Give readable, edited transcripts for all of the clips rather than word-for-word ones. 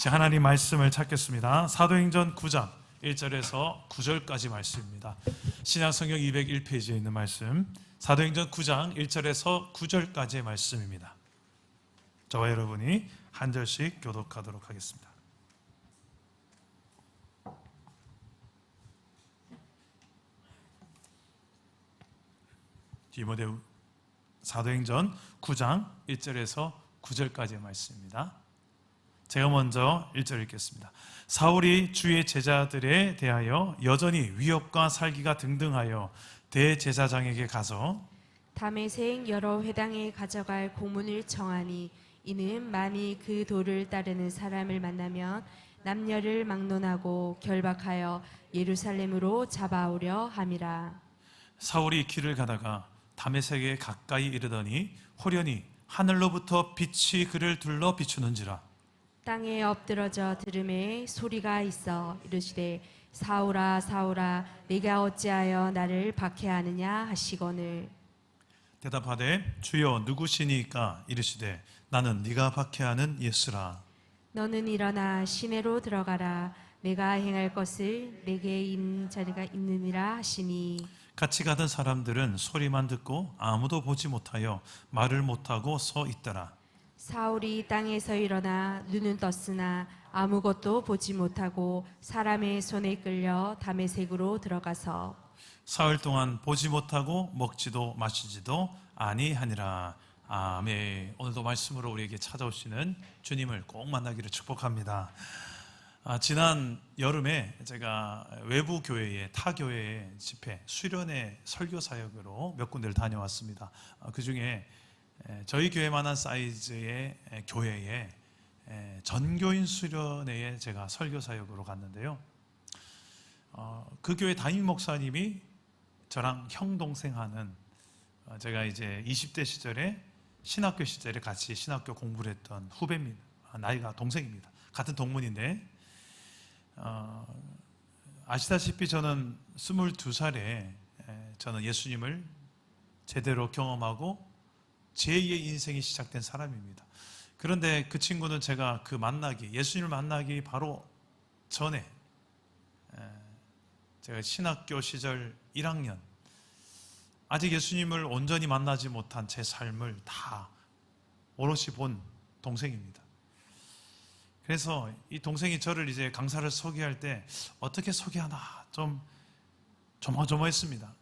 하나님 말씀을 찾겠습니다. 사도행전 9장 1절에서 9절까지 말씀입니다. 신약성경 201페이지에 있는 말씀, 사도행전 9장 1절에서 9절까지의 말씀입니다. 저와 여러분이 한 절씩 교독하도록 하겠습니다. 디모데후 사도행전 9장 1절에서 9절까지의 말씀입니다. 제가 먼저 1절 읽겠습니다. 사울이 주의 제자들에 대하여 여전히 위협과 살기가 등등하여 대제사장에게 가서 다메섹 여러 회당에 가져갈 공문을 청하니 이는 만일 그 도를 따르는 사람을 만나면 남녀를 막론하고 결박하여 예루살렘으로 잡아오려 함이라. 사울이 길을 가다가 다메섹에 가까이 이르더니 호련히 하늘로부터 빛이 그를 둘러 비추는지라. 땅에 엎드러져 들음에 소리가 있어 이르시되 사울아 사울아 네가 어찌하여 나를 박해하느냐 하시거늘 대답하되 주여 누구시니까 이르시되 나는 네가 박해하는 예수라. 너는 일어나 시내로 들어가라 내가 행할 것을 내게 있는 자리가 있느니라 하시니 같이 가던 사람들은 소리만 듣고 아무도 보지 못하여 말을 못하고 서 있더라. 사울이 땅에서 일어나 눈은 떴으나 아무것도 보지 못하고 사람의 손에 끌려 다메섹으로 들어가서 사흘 동안 보지 못하고 먹지도 마시지도 아니하니라. 아멘. 오늘도 말씀으로 우리에게 찾아오시는 주님을 꼭 만나기를 축복합니다. 지난 여름에 제가 외부 교회의 타 교회의 집회 수련회 설교 사역으로 몇 군데를 다녀왔습니다. 그 중에 저희 교회만한 사이즈의 교회에 전교인 수련회에 제가 설교 사역으로 갔는데요. 그 교회 담임 목사님이 저랑 형 동생 하는, 제가 이제 20대 시절에 신학교 시절에 같이 신학교 공부를 했던 후배입니다. 나이가 동생입니다. 같은 동문인데 아시다시피 저는 22살에 저는 예수님을 제대로 경험하고 제2의 인생이 시작된 사람입니다. 그런데 그 친구는 제가 예수님을 만나기 바로 전에 제가 신학교 시절 1학년 아직 예수님을 온전히 만나지 못한 제 삶을 다 오롯이 본 동생입니다. 그래서 이 동생이 저를 이제 강사를 소개할 때 어떻게 소개하나 좀 조마조마했습니다.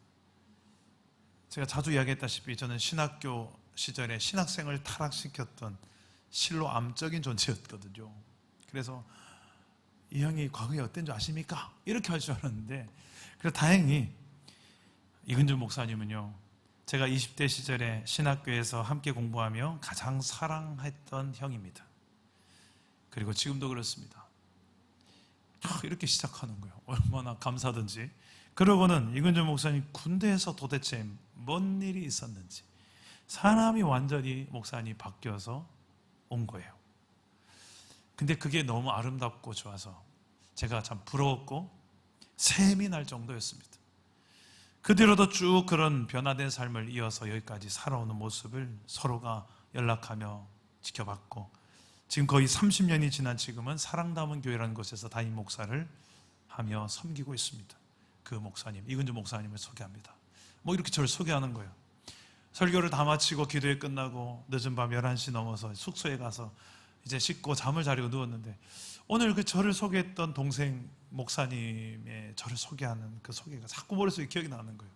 제가 자주 이야기했다시피 저는 신학교 시절에 신학생을 타락시켰던 실로 암적인 존재였거든요. 그래서 이 형이 과거에 어땠는 줄 아십니까? 이렇게 할 줄 알았는데, 그래서 다행히 이근준 목사님은요, 제가 20대 시절에 신학교에서 함께 공부하며 가장 사랑했던 형입니다. 그리고 지금도 그렇습니다. 이렇게 시작하는 거예요. 얼마나 감사든지. 그러고는 이근준 목사님 군대에서 도대체 뭔 일이 있었는지 사람이 완전히 목사님이 바뀌어서 온 거예요. 근데 그게 너무 아름답고 좋아서 제가 참 부러웠고 샘이 날 정도였습니다. 그 뒤로도 쭉 그런 변화된 삶을 이어서 여기까지 살아오는 모습을 서로가 연락하며 지켜봤고, 지금 거의 30년이 지난 지금은 사랑담은 교회라는 곳에서 담임 목사를 하며 섬기고 있습니다. 그 목사님, 이근주 목사님을 소개합니다. 이렇게 저를 소개하는 거예요. 설교를 다 마치고 기도회 끝나고 늦은 밤 11시 넘어서 숙소에 가서 이제 씻고 잠을 자려고 누웠는데, 오늘 그 저를 소개했던 동생 목사님의 저를 소개하는 그 소개가 자꾸 머릿속에 기억이 나는 거예요.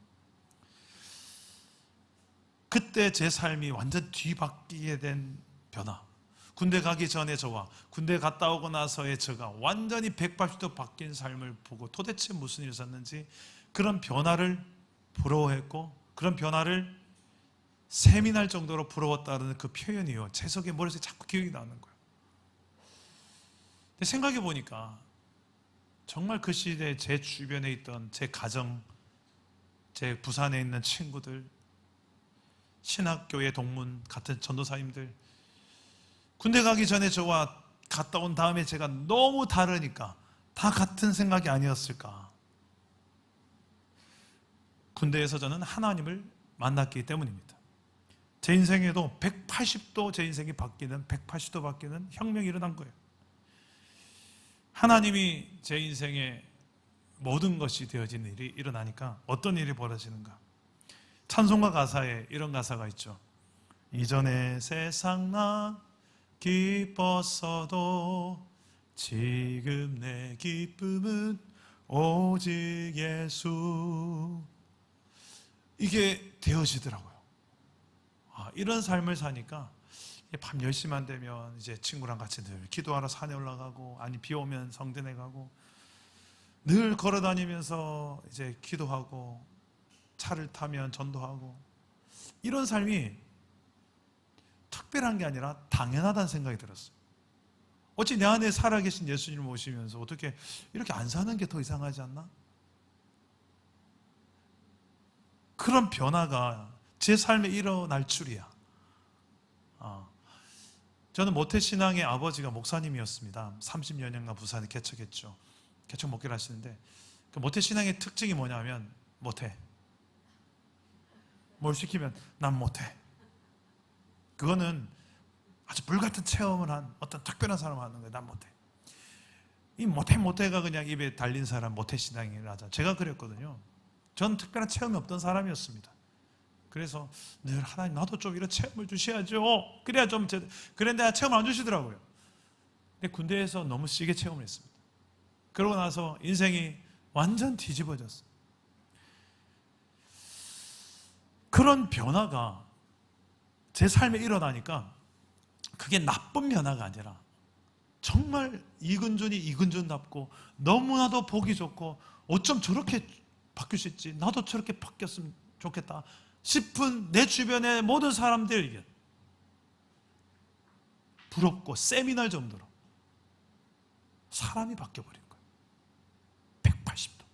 그때 제 삶이 완전 뒤바뀌게 된 변화, 군대 가기 전에 저와 군대 갔다 오고 나서의 저가 완전히 180도 바뀐 삶을 보고 도대체 무슨 일이 있었는지 그런 변화를 부러워했고, 그런 변화를 샘이 날 정도로 부러웠다는 그 표현이요, 제 속에 머릿속에 자꾸 기억이 나는 거예요. 근데 생각해 보니까 정말 그 시대에 제 주변에 있던 제 가정, 제 부산에 있는 친구들, 신학교의 동문 같은 전도사님들, 군대 가기 전에 저와 갔다 온 다음에 제가 너무 다르니까 다 같은 생각이 아니었을까. 군대에서 저는 하나님을 만났기 때문입니다. 제 인생에도 180도 제 인생이 바뀌는, 180도 바뀌는 혁명이 일어난 거예요. 하나님이 제 인생에 모든 것이 되어진 일이 일어나니까 어떤 일이 벌어지는가? 찬송가 가사에 이런 가사가 있죠. 이전에 세상 나 기뻤어도 지금 내 기쁨은 오직 예수. 이게 되어지더라고요. 이런 삶을 사니까 밤 10시만 되면 이제 친구랑 같이 늘 기도하러 산에 올라가고, 아니 비 오면 성전에 가고, 늘 걸어 다니면서 이제 기도하고, 차를 타면 전도하고, 이런 삶이 특별한 게 아니라 당연하다는 생각이 들었어요. 어찌 내 안에 살아계신 예수님을 모시면서 어떻게 이렇게 안 사는 게 더 이상하지 않나? 그런 변화가 제 삶에 일어날 줄이야. 저는 모태신앙의 아버지가 목사님이었습니다. 30여 년간 부산에 개척했죠. 개척 목회를 하시는데, 그 모태신앙의 특징이 뭐냐면, 못해. 뭘 시키면 난 못해. 그거는 아주 불같은 체험을 한 어떤 특별한 사람 하는 거예요. 난 못해. 이 못해가 그냥 입에 달린 사람 모태신앙이라자. 제가 그랬거든요. 전 특별한 체험이 없던 사람이었습니다. 그래서 늘 하나님, 나도 좀 이런 체험을 주셔야죠. 그래야 좀 그런데 체험을 안 주시더라고요. 근데 군대에서 너무 시게 체험을 했습니다. 그러고 나서 인생이 완전 뒤집어졌어요. 그런 변화가 제 삶에 일어나니까 그게 나쁜 변화가 아니라 정말 이근준이 이근준답고 너무나도 보기 좋고, 어쩜 저렇게 바뀔 수 있지? 나도 저렇게 바뀌었으면 좋겠다 싶은 내 주변의 모든 사람들에게 부럽고 세미날 정도로 사람이 바뀌어버린 거예요. 180도.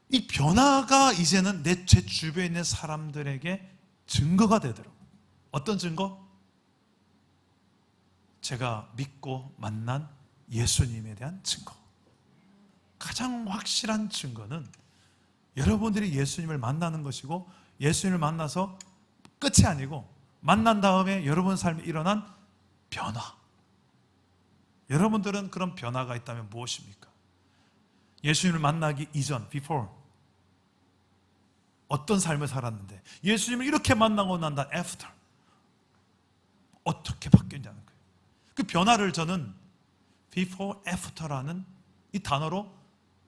이 변화가 이제는 제 주변에 있는 사람들에게 증거가 되더라고요. 어떤 증거? 제가 믿고 만난 예수님에 대한 증거. 가장 확실한 증거는 여러분들이 예수님을 만나는 것이고, 예수님을 만나서 끝이 아니고 만난 다음에 여러분 삶에 일어난 변화. 여러분들은 그런 변화가 있다면 무엇입니까? 예수님을 만나기 이전, before 어떤 삶을 살았는데, 예수님을 이렇게 만나고 난 다음, after 어떻게 바뀌었냐는 거예요. 그 변화를 저는 before, after라는 이 단어로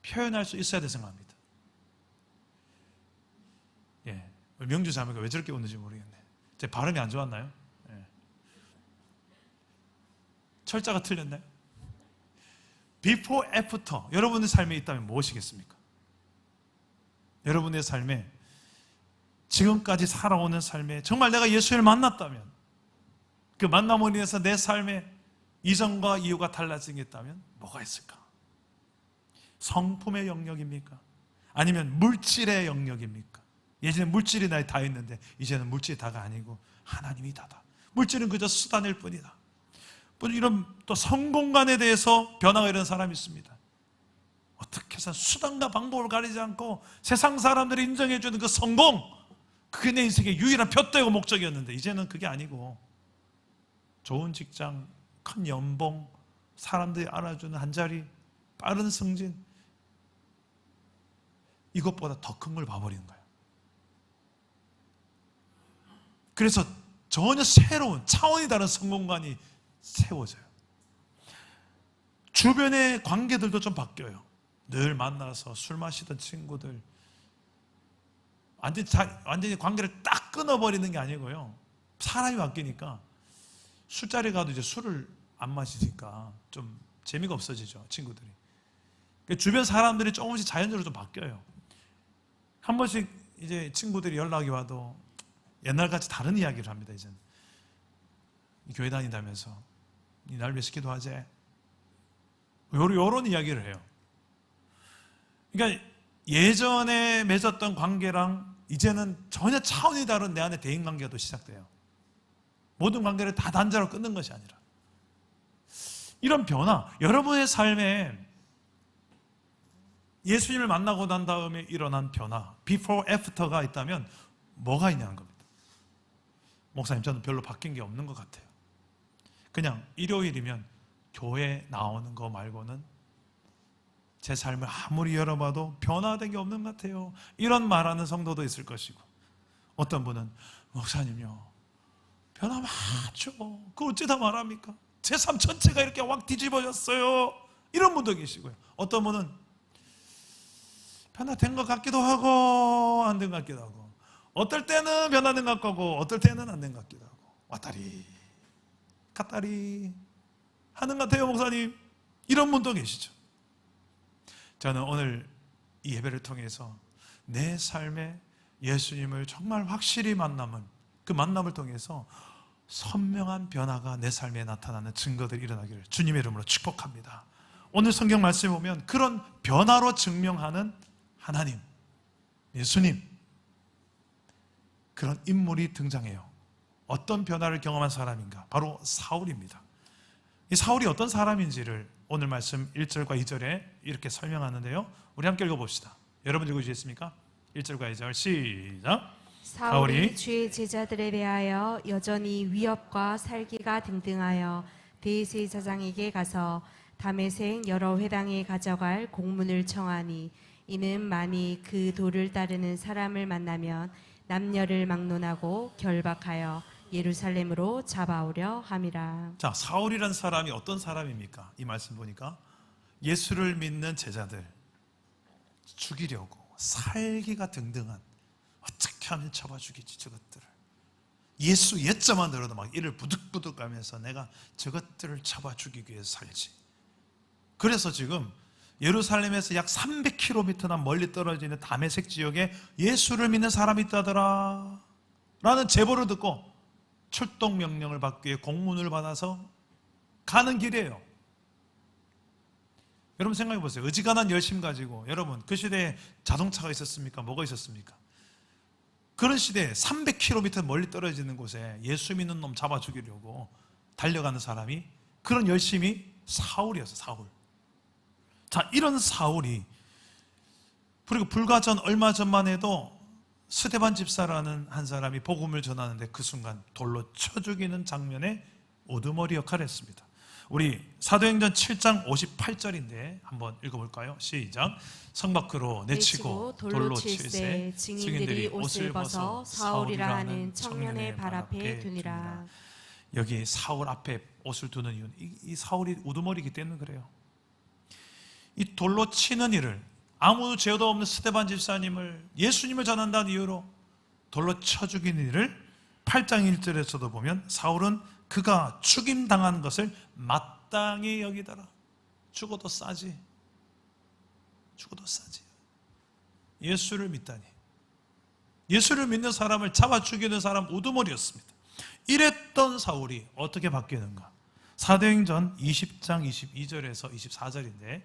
표현할 수 있어야 된다고 생각합니다. 명주 자매가 왜 저렇게 웃는지 모르겠네. 제 발음이 안 좋았나요? 철자가 틀렸나요? before, after 여러분의 삶에 있다면 무엇이겠습니까? 여러분의 삶에, 지금까지 살아오는 삶에 정말 내가 예수를 만났다면, 그 만남으로 인해서 내 삶의 이전과 이후가 달라진 게 있다면 뭐가 있을까? 성품의 영역입니까? 아니면 물질의 영역입니까? 예전에 물질이 나에 다 있는데 이제는 물질이 다가 아니고 하나님이 다다. 물질은 그저 수단일 뿐이다. 이런 또 성공관에 대해서 변화가 일어난 사람이 있습니다. 어떻게 해서 수단과 방법을 가리지 않고 세상 사람들이 인정해 주는 그 성공, 그게 내 인생의 유일한 푯대고 목적이었는데 이제는 그게 아니고 좋은 직장, 큰 연봉, 사람들이 알아주는 한자리, 빠른 승진, 이것보다 더 큰 걸 봐버리는 거예요. 그래서 전혀 새로운 차원이 다른 성공관이 세워져요. 주변의 관계들도 좀 바뀌어요. 늘 만나서 술 마시던 친구들 완전히 관계를 딱 끊어버리는 게 아니고요. 사람이 바뀌니까 술자리 가도 이제 술을 안 마시니까 좀 재미가 없어지죠, 친구들이. 주변 사람들이 조금씩 자연적으로 좀 바뀌어요. 한 번씩 이제 친구들이 연락이 와도 옛날같이 다른 이야기를 합니다. 이제는 교회 다닌다면서 날 위해서 기도하지, 요런 이야기를 해요. 그러니까 예전에 맺었던 관계랑 이제는 전혀 차원이 다른 내 안의 대인관계도 시작돼요. 모든 관계를 다 단자로 끊는 것이 아니라. 이런 변화, 여러분의 삶에 예수님을 만나고 난 다음에 일어난 변화, before, after가 있다면 뭐가 있냐는 겁니다. 목사님, 저는 별로 바뀐 게 없는 것 같아요. 그냥 일요일이면 교회 나오는 거 말고는 제 삶을 아무리 열어봐도 변화된 게 없는 것 같아요. 이런 말하는 성도도 있을 것이고, 어떤 분은 목사님요, 변화 많죠. 그걸 어찌다 말합니까? 제 삶 전체가 이렇게 확 뒤집어졌어요. 이런 분도 계시고요. 어떤 분은 변화된 것 같기도 하고 안 된 것 같기도 하고, 어떨 때는 변화된 것 같고 어떨 때는 안 된 것 같기도 하고, 왔다리 갔다리 하는 것 같아요, 목사님. 이런 분도 계시죠. 저는 오늘 이 예배를 통해서 내 삶에 예수님을 정말 확실히 만남은, 그 만남을 통해서 선명한 변화가 내 삶에 나타나는 증거들이 일어나기를 주님의 이름으로 축복합니다. 오늘 성경 말씀에 보면 그런 변화로 증명하는 하나님, 예수님, 그런 인물이 등장해요. 어떤 변화를 경험한 사람인가? 바로 사울입니다. 이 사울이 어떤 사람인지를 오늘 말씀 1절과 2절에 이렇게 설명하는데요, 우리 함께 읽어봅시다. 여러분 읽어주시겠습니까? 1절과 2절 시작. 사울이 주의 제자들에 대하여 여전히 위협과 살기가 등등하여 대제사장에게 가서 다메섹 여러 회당에 가져갈 공문을 청하니, 이는 만일 그 도를 따르는 사람을 만나면 남녀를 막론하고 결박하여 예루살렘으로 잡아오려 함이라. 자, 사울이란 사람이 어떤 사람입니까? 이 말씀 보니까 예수를 믿는 제자들 죽이려고 살기가 등등한, 어떻게 하면 잡아 죽이지 저것들을, 예수 옛자만 들어도 막 이를 부득부득 가면서 내가 저것들을 잡아 죽이기 위해서 살지. 그래서 지금 예루살렘에서 약 300km나 멀리 떨어져 있는 다메섹 지역에 예수를 믿는 사람이 있다더라 라는 제보를 듣고 출동 명령을 받기 위해 공문을 받아서 가는 길이에요. 여러분 생각해 보세요. 어지간한 열심 가지고, 여러분 그 시대에 자동차가 있었습니까? 뭐가 있었습니까? 그런 시대에 300km 멀리 떨어지는 곳에 예수 믿는 놈 잡아 죽이려고 달려가는 사람이, 그런 열심이 사울이었어. 사울. 자, 이런 사울이, 그리고 불과 얼마 전만 해도 스데반 집사라는 한 사람이 복음을 전하는데 그 순간 돌로 쳐 죽이는 장면에 우두머리 역할을 했습니다. 우리 사도행전 7장 58절인데 한번 읽어볼까요? 시작. 성 밖으로 내치고 돌로 칠세 증인들이 옷을 벗어 사울이라 하는 청년의 발 앞에 두니라. 여기 사울 앞에 옷을 두는 이유는 이 사울이 우두머리이기 때문에 그래요. 이 돌로 치는 일을, 아무 죄도 없는 스데반 집사님을 예수님을 전한다는 이유로 돌로 쳐 죽이는 일을 8장 1절에서도 보면 사울은 그가 죽임당한 것을 마땅히 여기더라. 죽어도 싸지. 죽어도 싸지. 예수를 믿다니. 예수를 믿는 사람을 잡아 죽이는 사람 우두머리였습니다. 이랬던 사울이 어떻게 바뀌는가? 사도행전 20장 22절에서 24절인데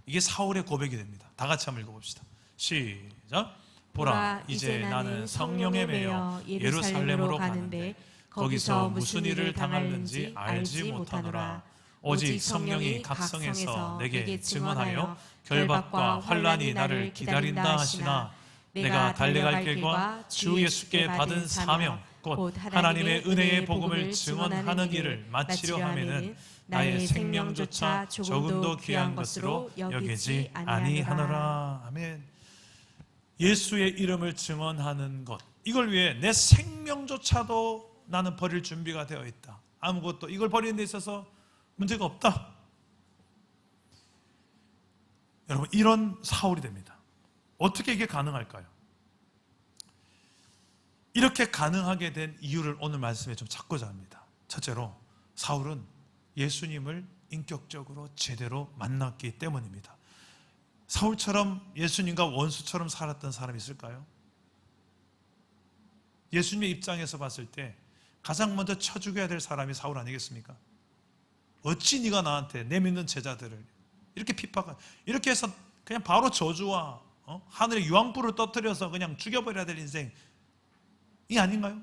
이게 사울의 고백이 됩니다. 다 같이 한번 읽어봅시다. 시작. 보라, 이제 나는 성령에 매여 예루살렘으로 가는데 거기서 무슨 일을 당할는지 알지 못하노라. 오직 성령이 각 성에서 내게 증언하여 결박과 환난이 나를 기다린다 하시나, 내가 달려갈 길과 주 예수께 받은 사명 곧 하나님의 은혜의 복음을 증언하는 일을 마치려 하면은 나의 생명조차 조금도 귀한 것으로 여기지 아니하노라. 아멘. 예수의 이름을 증언하는 것, 이걸 위해 내 생명조차도 나는 버릴 준비가 되어 있다. 아무것도 이걸 버리는 데 있어서 문제가 없다. 여러분, 이런 사울이 됩니다. 어떻게 이게 가능할까요? 이렇게 가능하게 된 이유를 오늘 말씀에 좀 찾고자 합니다. 첫째로, 사울은 예수님을 인격적으로 제대로 만났기 때문입니다. 사울처럼 예수님과 원수처럼 살았던 사람이 있을까요? 예수님의 입장에서 봤을 때 가장 먼저 쳐 죽여야 될 사람이 사울 아니겠습니까? 어찌 네가 나한테, 내 믿는 제자들을 이렇게 핍박하, 이렇게 해서 그냥 바로 저주와 하늘의 유황불을 터뜨려서 그냥 죽여버려야 될 인생이 아닌가요?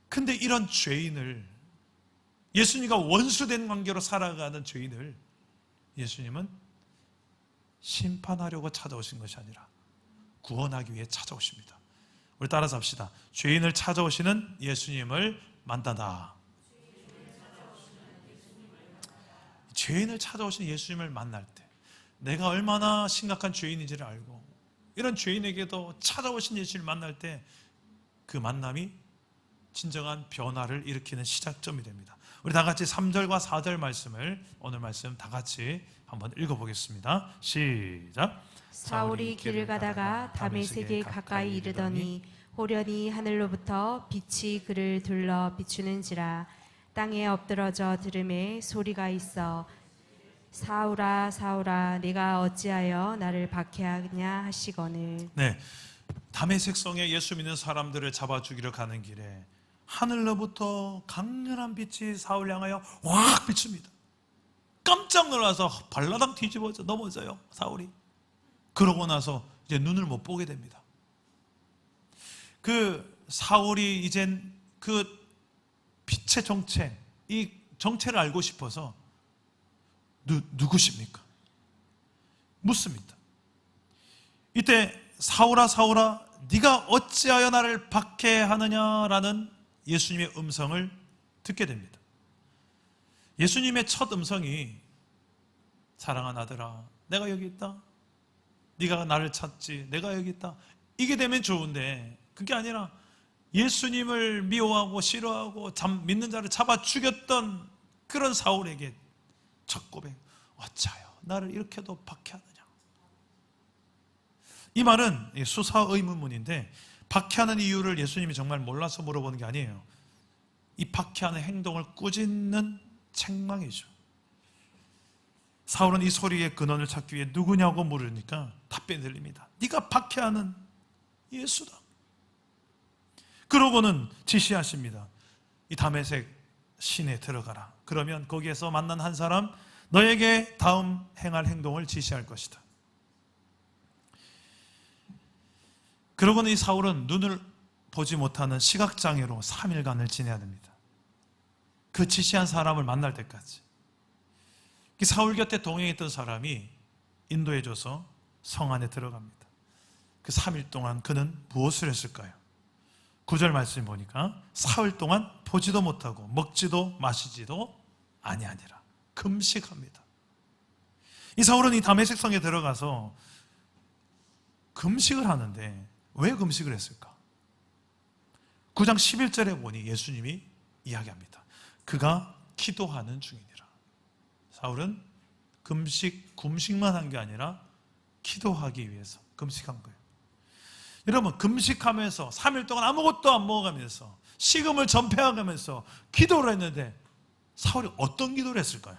근데 이런 죄인을, 예수님과 원수된 관계로 살아가는 죄인을 예수님은 심판하려고 찾아오신 것이 아니라 구원하기 위해 찾아오십니다. 우리 따라서 합시다. 죄인을 찾아오시는 예수님을 만나다. 죄인을 찾아오신 예수님을 만날 때 내가 얼마나 심각한 죄인인지를 알고 이런 죄인에게도 찾아오신 예수님을 만날 때 그 만남이 진정한 변화를 일으키는 시작점이 됩니다. 우리 다 같이 3절과 4절 말씀을 오늘 말씀 다 같이 한번 읽어보겠습니다. 시작. 사울이 길을 가다가 다메섹에 가까이 이르더니 호련히 하늘로부터 빛이 그를 둘러 비추는지라. 땅에 엎드러져 들음에 소리가 있어 사울아 사울아 내가 어찌하여 나를 박해하냐 하시거늘. 네, 다메섹 성에 예수 믿는 사람들을 잡아 죽이러 가는 길에 하늘로부터 강렬한 빛이 사울 향하여 확 비춥니다. 깜짝 놀라서 발라당 뒤집어져 넘어져요, 사울이. 그러고 나서 이제 눈을 못 보게 됩니다. 그 사울이 이젠 그 빛의 정체, 이 정체를 알고 싶어서 누구십니까? 묻습니다. 이때 사울아 사울아 네가 어찌하여 나를 박해하느냐라는 예수님의 음성을 듣게 됩니다. 예수님의 첫 음성이 사랑하는 아들아 내가 여기 있다. 네가 나를 찾지. 내가 여기 있다. 이게 되면 좋은데 그게 아니라 예수님을 미워하고 싫어하고 믿는 자를 잡아 죽였던 그런 사울에게 첫 고백, 어찌하여 나를 이렇게도 박해하느냐. 이 말은 수사 의문문인데 박해하는 이유를 예수님이 정말 몰라서 물어보는 게 아니에요. 이 박해하는 행동을 꾸짖는 책망이죠. 사울은 이 소리의 근원을 찾기 위해 누구냐고 물으니까 답변이 들립니다. 네가 박해하는 예수다. 그러고는 지시하십니다. 이 다메섹 시내에 들어가라. 그러면 거기에서 만난 한 사람 너에게 다음 행할 행동을 지시할 것이다. 그러고는 이 사울은 눈을 보지 못하는 시각장애로 3일간을 지내야 됩니다. 그 지시한 사람을 만날 때까지. 사울 곁에 동행했던 사람이 인도해줘서 성 안에 들어갑니다. 그 3일 동안 그는 무엇을 했을까요? 9절 말씀 보니까 사흘 동안 보지도 못하고 먹지도 마시지도 아니하니라. 금식합니다. 이 사울은 이 다메섹 성에 들어가서 금식을 하는데 왜 금식을 했을까? 9장 11절에 보니 예수님이 이야기합니다. 그가 기도하는 중이니라. 사울은 금식만 한 게 아니라 기도하기 위해서 금식한 거예요. 여러분, 금식하면서 3일 동안 아무것도 안 먹어가면서 식음을 전폐하면서 기도를 했는데 사울이 어떤 기도를 했을까요?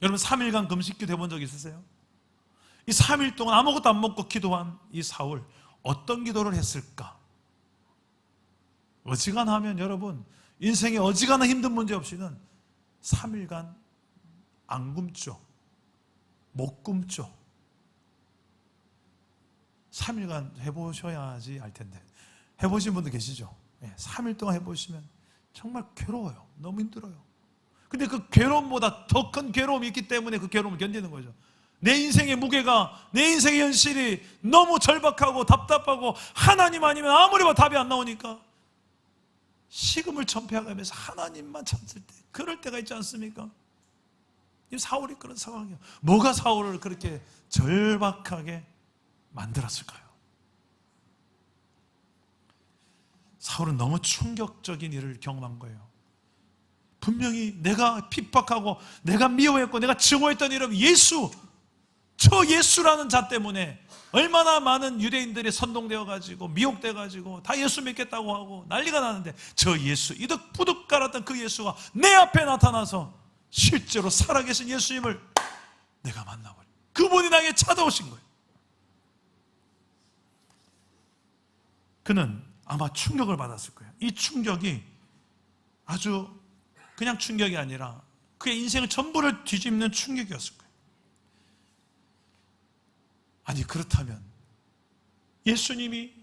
여러분 3일간 금식기도 해본 적 있으세요? 이 3일 동안 아무것도 안 먹고 기도한 이 사울 어떤 기도를 했을까? 어지간하면 여러분 인생에 어지간한 힘든 문제 없이는 3일간 안 굶죠. 못 굶죠. 3일간 해보셔야지 알 텐데 해보신 분들 계시죠? 3일 동안 해보시면 정말 괴로워요. 너무 힘들어요. 근데 그 괴로움보다 더 큰 괴로움이 있기 때문에 그 괴로움을 견디는 거죠. 내 인생의 무게가, 내 인생의 현실이 너무 절박하고 답답하고 하나님 아니면 아무리 봐도 답이 안 나오니까 식음을 전폐하면서 하나님만 찾을 때, 그럴 때가 있지 않습니까? 이 사울이 그런 상황이에요. 뭐가 사울을 그렇게 절박하게 만들었을까요? 사울은 너무 충격적인 일을 경험한 거예요. 분명히 내가 핍박하고 내가 미워했고 내가 증오했던 이름 예수, 저 예수라는 자 때문에 얼마나 많은 유대인들이 선동되어 가지고 미혹되어 가지고 다 예수 믿겠다고 하고 난리가 나는데 저 예수, 이득부득 깔았던 그 예수가 내 앞에 나타나서 실제로 살아계신 예수님을 내가 만나버려. 그분이 나에게 찾아오신 거예요. 그는 아마 충격을 받았을 거예요. 이 충격이 아주 그냥 충격이 아니라 그의 인생을 전부를 뒤집는 충격이었을 거예요. 아니 그렇다면 예수님이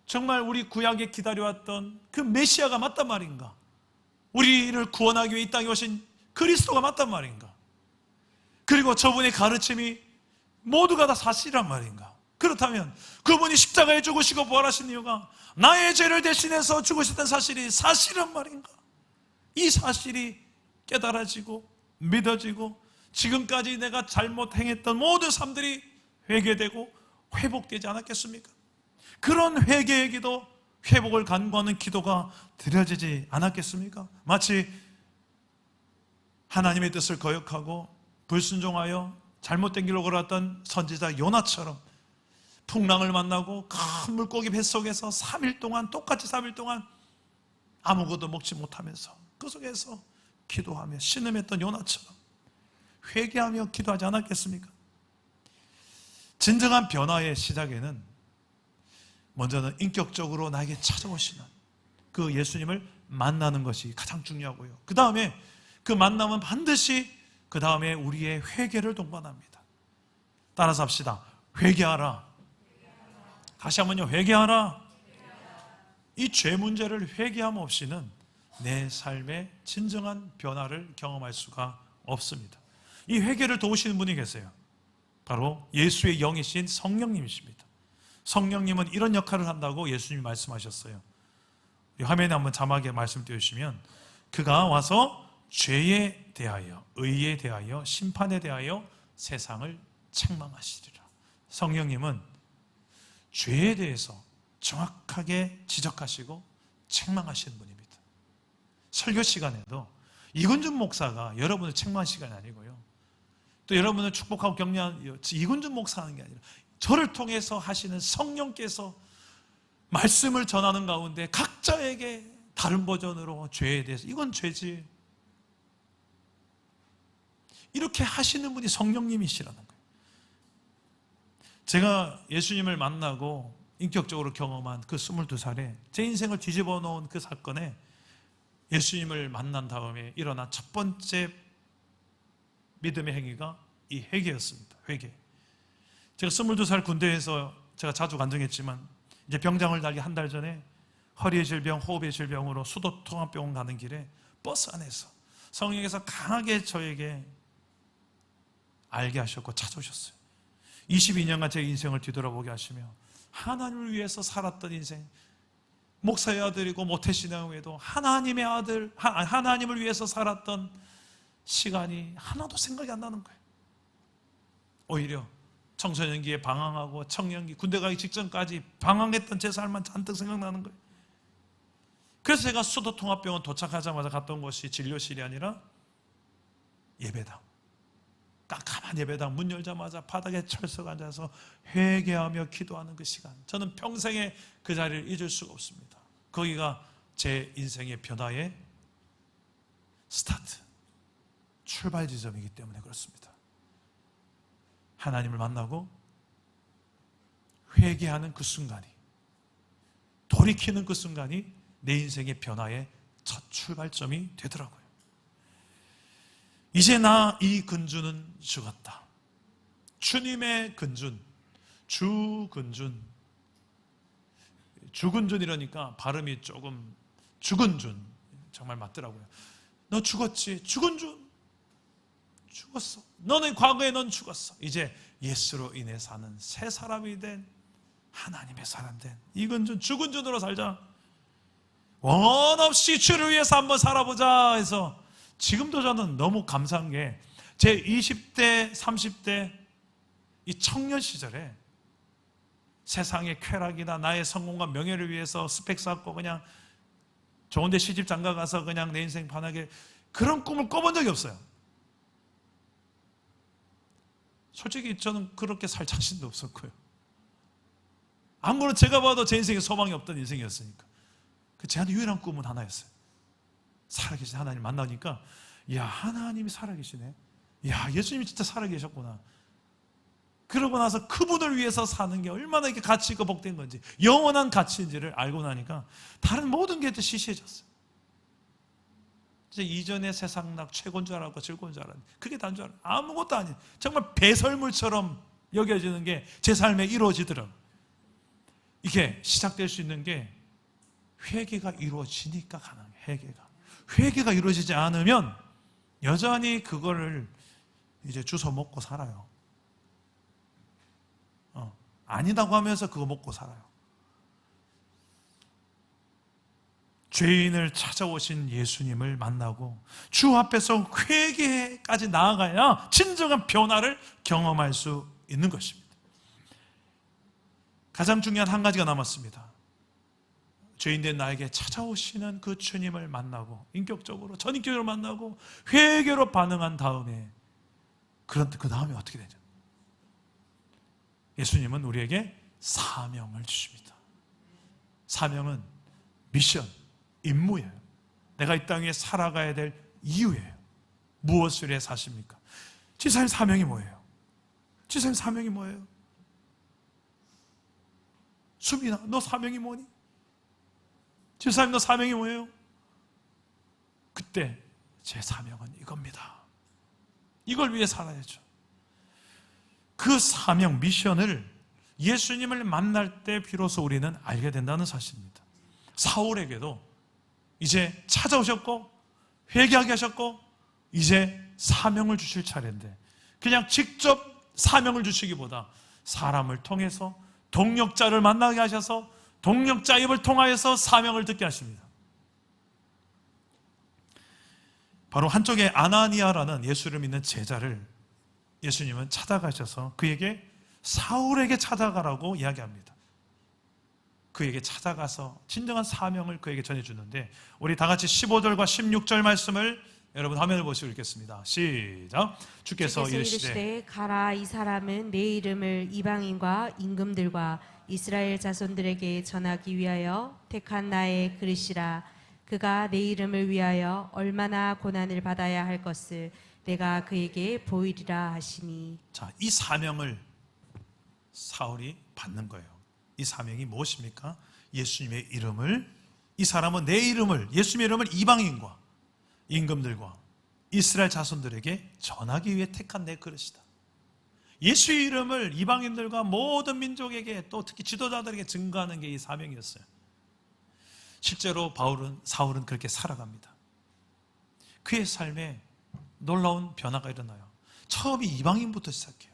정말 우리 구약에 기다려왔던 그 메시아가 맞단 말인가? 우리를 구원하기 위해 이 땅에 오신 그리스도가 맞단 말인가? 그리고 저분의 가르침이 모두가 다 사실이란 말인가? 그렇다면 그분이 십자가에 죽으시고 부활하신 이유가 나의 죄를 대신해서 죽으셨던 사실이 사실이란 말인가? 이 사실이 깨달아지고 믿어지고 지금까지 내가 잘못 행했던 모든 삶들이 회개되고 회복되지 않았겠습니까? 그런 회개의 기도, 회복을 간구하는 기도가 드려지지 않았겠습니까? 마치 하나님의 뜻을 거역하고 불순종하여 잘못된 길로 걸어왔던 선지자 요나처럼 풍랑을 만나고 큰 물고기 뱃속에서 3일 동안, 똑같이 3일 동안 아무것도 먹지 못하면서 그 속에서 기도하며 신음했던 요나처럼 회개하며 기도하지 않았겠습니까? 진정한 변화의 시작에는 먼저는 인격적으로 나에게 찾아오시는 그 예수님을 만나는 것이 가장 중요하고요. 그 다음에 그 만남은 반드시 그 다음에 우리의 회개를 동반합니다. 따라서 합시다. 회개하라. 다시 한번요. 회개하라. 이 죄 문제를 회개함 없이는 내 삶의 진정한 변화를 경험할 수가 없습니다. 이 회개를 도우시는 분이 계세요. 바로 예수의 영이신 성령님이십니다. 성령님은 이런 역할을 한다고 예수님이 말씀하셨어요. 이 화면에 한번 자막에 말씀 띄워주시면 그가 와서 죄에 대하여, 의에 대하여, 심판에 대하여 세상을 책망하시리라. 성령님은 죄에 대해서 정확하게 지적하시고 책망하시는 분입니다. 설교 시간에도 이근준 목사가 여러분을 책망할 시간이 아니고요, 또 여러분을 축복하고 격려하는 이근준 목사 하는 게 아니라 저를 통해서 하시는 성령께서 말씀을 전하는 가운데 각자에게 다른 버전으로 죄에 대해서 이건 죄지, 이렇게 하시는 분이 성령님이시라는 거예요. 제가 예수님을 만나고 인격적으로 경험한 그 22살에 제 인생을 뒤집어 놓은 그 사건에 예수님을 만난 다음에 일어난 첫 번째 믿음의 행위가 이 회개였습니다. 회개. 제가 22살 군대에서 제가 자주 간증했지만 이제 병장을 달기 한 달 전에 허리의 질병, 호흡의 질병으로 수도통합병원 가는 길에 버스 안에서 성령께서 강하게 저에게 알게 하셨고 찾아오셨어요. 22년간 제 인생을 뒤돌아보게 하시며 하나님을 위해서 살았던 인생, 목사의 아들이고 모태신앙에도 하나님의 아들, 하나님을 위해서 살았던 시간이 하나도 생각이 안 나는 거예요. 오히려 청소년기에 방황하고 청년기, 군대 가기 직전까지 방황했던 제 삶만 잔뜩 생각나는 거예요. 그래서 제가 수도통합병원 도착하자마자 갔던 곳이 진료실이 아니라 예배당, 깜깜한 예배당 문 열자마자 바닥에 철썩 앉아서 회개하며 기도하는 그 시간, 저는 평생에 그 자리를 잊을 수가 없습니다. 거기가 제 인생의 변화의 스타트, 출발 지점이기 때문에 그렇습니다. 하나님을 만나고 회개하는 그 순간이, 돌이키는 그 순간이 내 인생의 변화의 첫 출발점이 되더라고요. 이제 나 이 근주는 죽었다. 주님의 근준, 주근준, 주근준 이러니까 발음이 조금 주근준, 정말 맞더라고요. 너 죽었지? 주근준, 죽었어. 너는 과거에 넌 죽었어. 이제 예수로 인해 사는 새 사람이 된, 하나님의 사람 된 이근준, 주근준으로 살자. 원 없이 주를 위해서 한번 살아보자 해서 지금도 저는 너무 감사한 게 제 20대, 30대 이 청년 시절에 세상의 쾌락이나 나의 성공과 명예를 위해서 스펙 쌓고 그냥 좋은데 시집 장가 가서 그냥 내 인생 반하게 그런 꿈을 꿔본 적이 없어요. 솔직히 저는 그렇게 살 자신도 없었고요. 아무거나 제가 봐도 제 인생에 소망이 없던 인생이었으니까. 제한테 유일한 꿈은 하나였어요. 살아계신 하나님 만나니까, 야, 하나님이 살아계시네. 야, 예수님이 진짜 살아계셨구나. 그러고 나서 그분을 위해서 사는 게 얼마나 이렇게 가치 있고 복된 건지, 영원한 가치인지를 알고 나니까 다른 모든 게 시시해졌어요. 이제 이전의 세상락 최고인 줄 알았고 즐거운 줄 알았는데 그게 다인 줄 알았어요. 아무것도 아닌 정말 배설물처럼 여겨지는 게 제 삶에 이루어지더라고요. 이게 시작될 수 있는 게 회개가 이루어지니까 가능해요. 회개가 이루어지지 않으면 여전히 그거를 이제 주워 먹고 살아요. 아니다고 하면서 그거 먹고 살아요. 죄인을 찾아오신 예수님을 만나고 주 앞에서 회개까지 나아가야 진정한 변화를 경험할 수 있는 것입니다. 가장 중요한 한 가지가 남았습니다. 죄인된 나에게 찾아오시는 그 주님을 만나고 인격적으로 전인격으로 만나고 회개로 반응한 다음에 그런데 그 다음에 어떻게 되죠? 예수님은 우리에게 사명을 주십니다. 사명은 미션, 임무예요. 내가 이 땅에 살아가야 될 이유예요. 무엇을 위해 사십니까? 지사님 사명이 뭐예요? 지사님 사명이 뭐예요? 수빈아, 너 사명이 뭐니? 지사님 너 사명이 뭐예요? 그때 제 사명은 이겁니다. 이걸 위해 살아야죠. 그 사명, 미션을 예수님을 만날 때 비로소 우리는 알게 된다는 사실입니다. 사울에게도 이제 찾아오셨고 회개하게 하셨고 이제 사명을 주실 차례인데 그냥 직접 사명을 주시기보다 사람을 통해서 동력자를 만나게 하셔서 동력자 입을 통하여서 사명을 듣게 하십니다. 바로 한쪽에 아나니아라는 예수를 믿는 제자를 예수님은 찾아가셔서 그에게 사울에게 찾아가라고 이야기합니다. 그에게 찾아가서 진정한 사명을 그에게 전해주는데 우리 다 같이 15절과 16절 말씀을 여러분 화면을 보시고 읽겠습니다. 시작. 주께서 이르시되 가라, 이 사람은 내 이름을 이방인과 임금들과 이스라엘 자손들에게 전하기 위하여 택한 나의 그릇이라. 그가 내 이름을 위하여 얼마나 고난을 받아야 할 것을 내가 그에게 보이리라 하시니. 자, 이 사명을 사울이 받는 거예요. 이 사명이 무엇입니까? 예수님의 이름을, 이 사람은 내 이름을, 예수님의 이름을 이방인과 임금들과 이스라엘 자손들에게 전하기 위해 택한 내 그릇이다. 예수의 이름을 이방인들과 모든 민족에게 또 특히 지도자들에게 증거하는 게 이 사명이었어요. 실제로 사울은 그렇게 살아갑니다. 그의 삶에 놀라운 변화가 일어나요. 처음이 이방인부터 시작해요.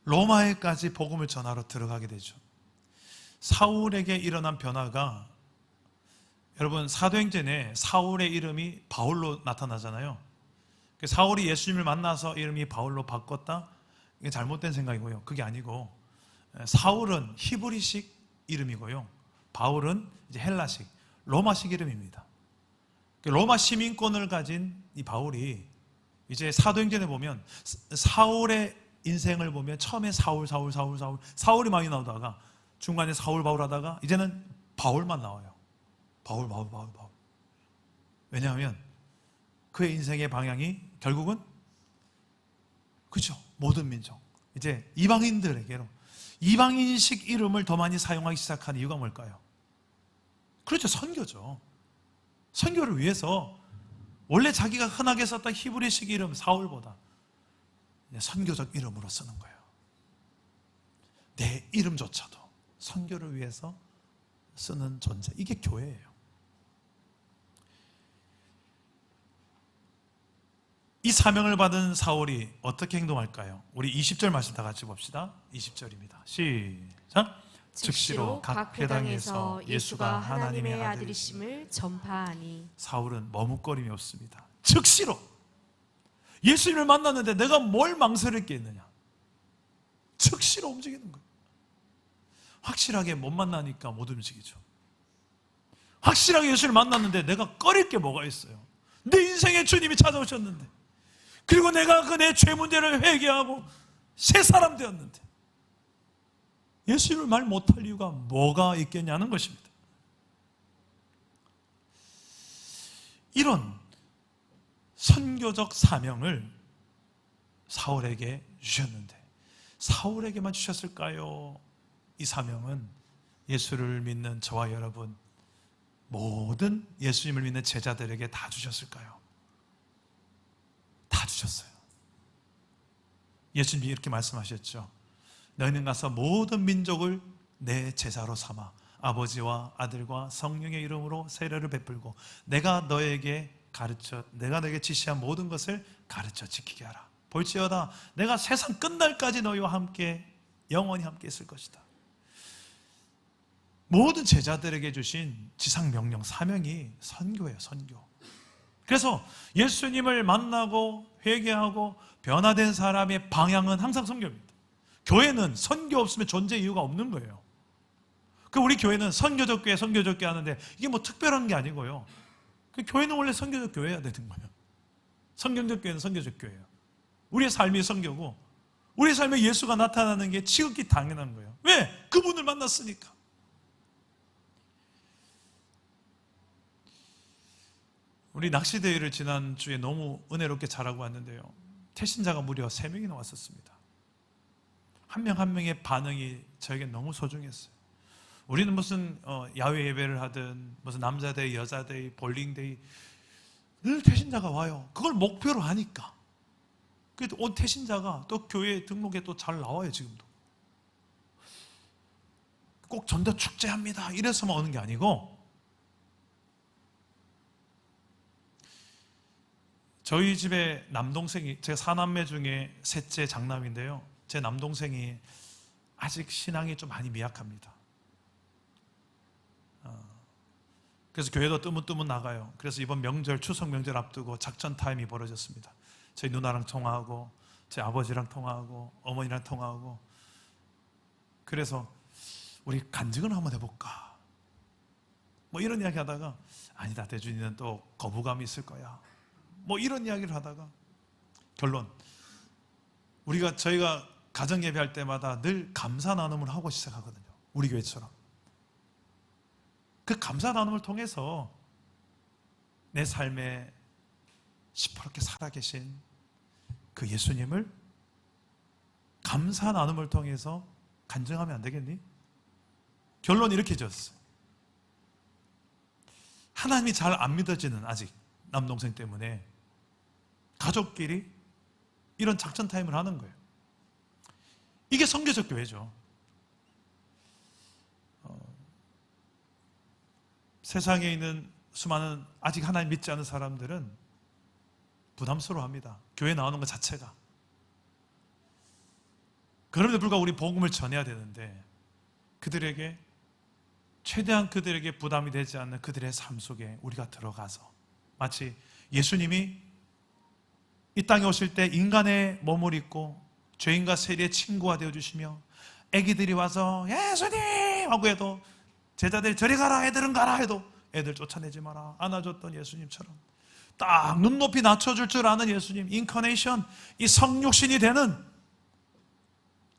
로마에까지 복음을 전하러 들어가게 되죠. 사울에게 일어난 변화가 여러분 사도행전에 사울의 이름이 바울로 나타나잖아요. 사울이 예수님을 만나서 이름이 바울로 바꿨다? 이게 잘못된 생각이고요. 그게 아니고 사울은 히브리식 이름이고요. 바울은 이제 헬라식, 로마식 이름입니다. 로마 시민권을 가진 이 바울이 이제 사도행전에 보면 사울의 인생을 보면 처음에 사울이 많이 나오다가 중간에 사울 바울 하다가 이제는 바울만 나와요. 바울. 왜냐하면 그의 인생의 방향이 결국은 그죠? 모든 민족 이제 이방인들에게로 이방인식 이름을 더 많이 사용하기 시작한 이유가 뭘까요? 그렇죠, 선교죠. 선교를 위해서 원래 자기가 흔하게 썼던 히브리식 이름 사울보다 선교적 이름으로 쓰는 거예요. 내 이름조차도 선교를 위해서 쓰는 존재, 이게 교회예요. 이 사명을 받은 사울이 어떻게 행동할까요? 우리 20절 말씀 다 같이 봅시다. 20절입니다. 시작. 즉시로 각 회당에서 예수가 하나님의 아들이심을 전파하니. 사울은 머뭇거림이 없습니다. 즉시로 예수님을 만났는데 내가 뭘 망설일 게 있느냐? 즉시로 움직이는 거예요. 확실하게 못 만나니까 못 움직이죠. 확실하게 예수를 만났는데 내가 꺼릴 게 뭐가 있어요? 내 인생에 주님이 찾아오셨는데, 그리고 내가 그 내 죄 문제를 회개하고 새 사람 되었는데 예수님을 말 못할 이유가 뭐가 있겠냐는 것입니다. 이런 선교적 사명을 사울에게 주셨는데 사울에게만 주셨을까요? 이 사명은 예수를 믿는 저와 여러분 모든 예수님을 믿는 제자들에게 다 주셨을까요? 다 주셨어요. 예수님이 이렇게 말씀하셨죠. 너희는 가서 모든 민족을 내 제자로 삼아 아버지와 아들과 성령의 이름으로 세례를 베풀고 내가 너에게 지시한 모든 것을 가르쳐 지키게 하라. 볼지어다 내가 세상 끝날까지 너희와 함께 영원히 함께 있을 것이다. 모든 제자들에게 주신 지상명령, 사명이 선교예요, 선교. 그래서 예수님을 만나고 회개하고 변화된 사람의 방향은 항상 선교입니다. 교회는 선교 없으면 존재 이유가 없는 거예요. 우리 교회는 선교적 교회 하는데 이게 뭐 특별한 게 아니고요. 교회는 원래 선교적 교회여야 되는 거예요. 성경적 교회는 선교적 교회예요. 우리의 삶이 선교고 우리의 삶에 예수가 나타나는 게 지극히 당연한 거예요. 왜? 그분을 만났으니까. 우리 낚시대회를 지난주에 너무 은혜롭게 잘하고 왔는데요. 태신자가 무려 3명이나 왔었습니다. 한 명 한 명의 반응이 저에게 너무 소중했어요. 우리는 무슨 야외 예배를 하든 무슨 남자데이, 여자데이, 볼링데이 늘 태신자가 와요. 그걸 목표로 하니까. 그래도 온 태신자가 또 교회 등록에 또 잘 나와요. 지금도. 꼭 전도 축제합니다 이래서만 오는 게 아니고, 저희 집에 남동생이, 제가 4남매 중에 셋째 장남인데요, 제 남동생이 아직 신앙이 좀 많이 미약합니다. 그래서 교회도 뜨문뜨문 나가요. 그래서 이번 명절, 추석 명절 앞두고 작전 타임이 벌어졌습니다. 저희 누나랑 통화하고 제 아버지랑 통화하고 어머니랑 통화하고, 그래서 우리 간증을 한번 해볼까 뭐 이런 이야기 하다가, 아니다, 대준이는 또 거부감이 있을 거야 뭐 이런 이야기를 하다가, 결론 저희가 가정 예배할 때마다 늘 감사 나눔을 하고 시작하거든요. 우리 교회처럼. 그 감사 나눔을 통해서 내 삶에 시퍼렇게 살아계신 그 예수님을 감사 나눔을 통해서 간증하면 안 되겠니? 결론이 이렇게 졌어요. 하나님이 잘 안 믿어지는, 아직 남동생 때문에 가족끼리 이런 작전 타임을 하는 거예요. 이게 선교적 교회죠. 세상에 있는 수많은 아직 하나님 믿지 않는 사람들은 부담스러워합니다. 교회 나오는 것 자체가. 그럼에도 불구하고 우리 복음을 전해야 되는데, 그들에게 최대한 그들에게 부담이 되지 않는 그들의 삶 속에 우리가 들어가서, 마치 예수님이 이 땅에 오실 때 인간의 몸을 입고 죄인과 세리의 친구가 되어주시며, 애기들이 와서 예수님 하고 해도 제자들이 저리 가라, 애들은 가라 해도 애들 쫓아내지 마라 안아줬던 예수님처럼 딱 눈높이 낮춰줄 줄 아는 예수님, 인커네이션, 이 성육신이 되는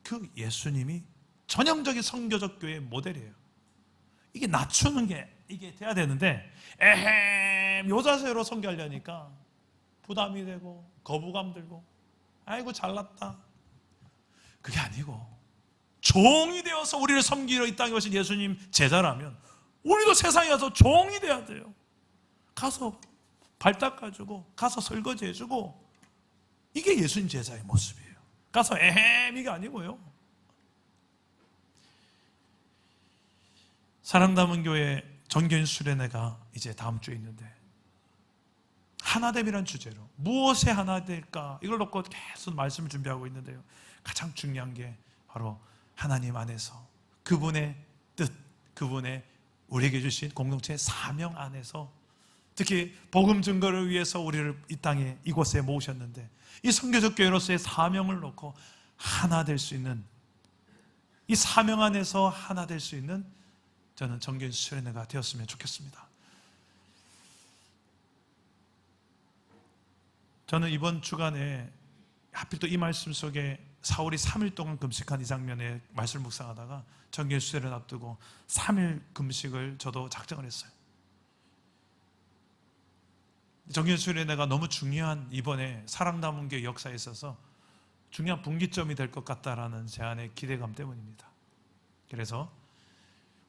그 예수님이 전형적인 선교적 교회의 모델이에요. 이게 낮추는 게 이게 돼야 되는데, 요 자세로 선교하려니까 부담이 되고 거부감 들고, 아이고 잘났다. 그게 아니고, 종이 되어서 우리를 섬기러 이 땅에 오신 예수님 제자라면 우리도 세상에 가서 종이 돼야 돼요. 가서 발 닦아주고 가서 설거지 해주고, 이게 예수님 제자의 모습이에요. 가서 이게 아니고요. 사랑 담은 교회 정교인 수련회가 이제 다음 주에 있는데, 하나됨이란 주제로 무엇에 하나 될까, 이걸 놓고 계속 말씀을 준비하고 있는데요, 가장 중요한 게 바로 하나님 안에서 그분의 뜻, 그분의 우리에게 주신 공동체의 사명 안에서, 특히 복음 증거를 위해서 우리를 이 땅에 이곳에 모으셨는데, 이 선교적 교회로서의 사명을 놓고 하나 될 수 있는, 이 사명 안에서 하나 될 수 있는 저는 정교인 수련회가 되었으면 좋겠습니다. 저는 이번 주간에 하필 또 이 말씀 속에 사울이 3일 동안 금식한 이 장면에 말씀을 묵상하다가 정교인 수련회를 앞두고 3일 금식을 저도 작정을 했어요. 정교인 수련회가 너무 중요한, 이번에 사랑 담은 교회 역사에 있어서 중요한 분기점이 될 것 같다라는 제 안의 기대감 때문입니다. 그래서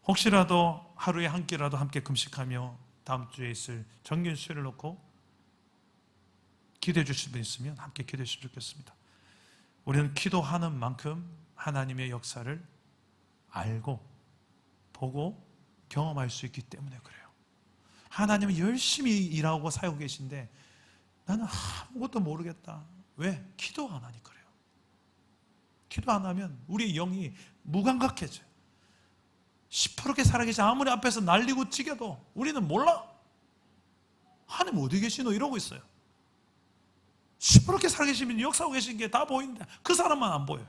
혹시라도 하루에 한 끼라도 함께 금식하며 다음 주에 있을 정교인 수련회를 놓고 기도해 주실 분 있으면 함께 기도해 주시면 좋겠습니다. 우리는 기도하는 만큼 하나님의 역사를 알고 보고 경험할 수 있기 때문에 그래요. 하나님은 열심히 일하고 살고 계신데 나는 아무것도 모르겠다. 왜? 기도 안 하니까 그래요. 기도 안 하면 우리의 영이 무감각해져요. 시퍼렇게 살아계시 아무리 앞에서 날리고 찌겨도 우리는 몰라. 하나님 어디 계시노? 이러고 있어요. 시퍼렇게 살아계시면 역사하고 계신 게 다 보이는데 그 사람만 안 보여요.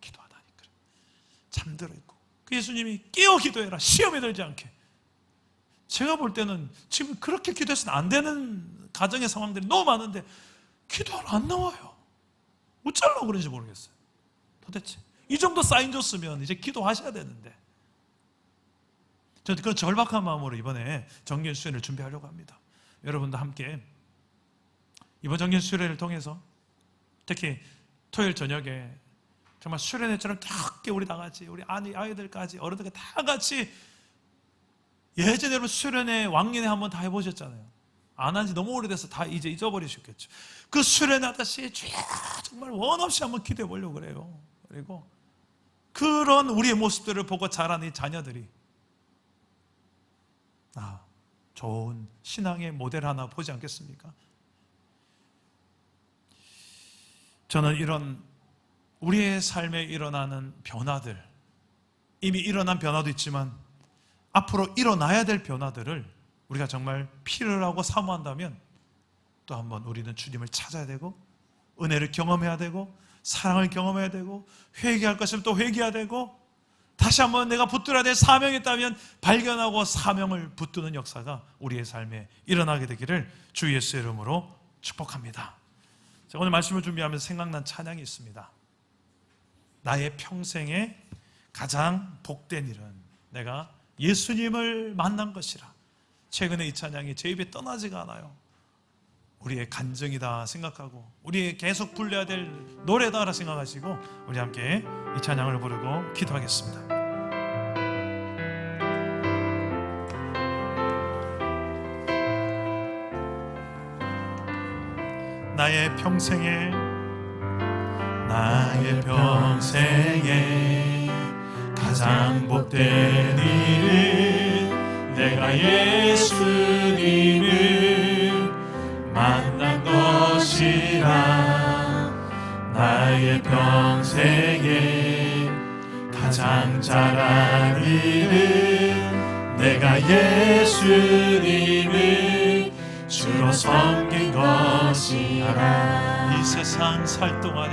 기도하다니 그래. 잠들어 있고. 그 예수님이 깨어 기도해라. 시험에 들지 않게. 제가 볼 때는 지금 그렇게 기도해서는 안 되는 가정의 상황들이 너무 많은데 기도하러 안 나와요. 어쩌려고 그런지 모르겠어요. 도대체 이 정도 사인 줬으면 이제 기도하셔야 되는데. 저는 그런 절박한 마음으로 이번에 정기연 수련을 준비하려고 합니다. 여러분도 함께 이번 정기연 수련을 통해서 특히 토요일 저녁에 정말 수련회처럼 크게 우리 다 같이, 우리 아이들까지, 어른들까지 다 같이, 예전에 여러분 수련회 왕년에 한번 다 해보셨잖아요. 안 한 지 너무 오래돼서 다 이제 잊어버리셨겠죠. 그 수련회 하다시 주여 정말 원 없이 한번 기도해 보려고 그래요. 그리고 그런 우리의 모습들을 보고 자라는 이 자녀들이 좋은 신앙의 모델 하나 보지 않겠습니까? 저는 이런 우리의 삶에 일어나는 변화들, 이미 일어난 변화도 있지만 앞으로 일어나야 될 변화들을 우리가 정말 필요하고 사모한다면 또 한번 우리는 주님을 찾아야 되고 은혜를 경험해야 되고 사랑을 경험해야 되고 회개할 것이면 또 회개해야 되고 다시 한번 내가 붙들어야 될 사명이 있다면 발견하고 사명을 붙드는 역사가 우리의 삶에 일어나게 되기를 주 예수의 이름으로 축복합니다. 제가 오늘 말씀을 준비하면서 생각난 찬양이 있습니다. 나의 평생에 가장 복된 일은 내가 예수님을 만난 것이라. 최근에 이 찬양이 제 입에 떠나지가 않아요. 우리의 간증이다 생각하고 우리의 계속 불러야 될 노래다라 생각하시고 우리 함께 이 찬양을 부르고 기도하겠습니다. 나의 평생에 가장 복된 일은 내가 예수님을 만난 것이라. 나의 평생에 가장 잘한 일은 내가 예수님을 주로 섬긴 것이라. 이 세상 살 동안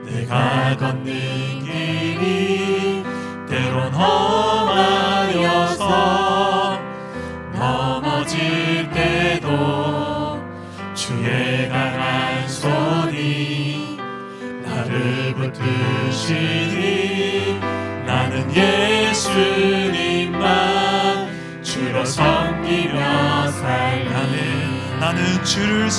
내가 걷는 길이 때론 험하여서 넘어질 때도 주의 강한 손이 나를 붙드시니 나는 예수님만 주로 섬기며 살라네. 나는 주를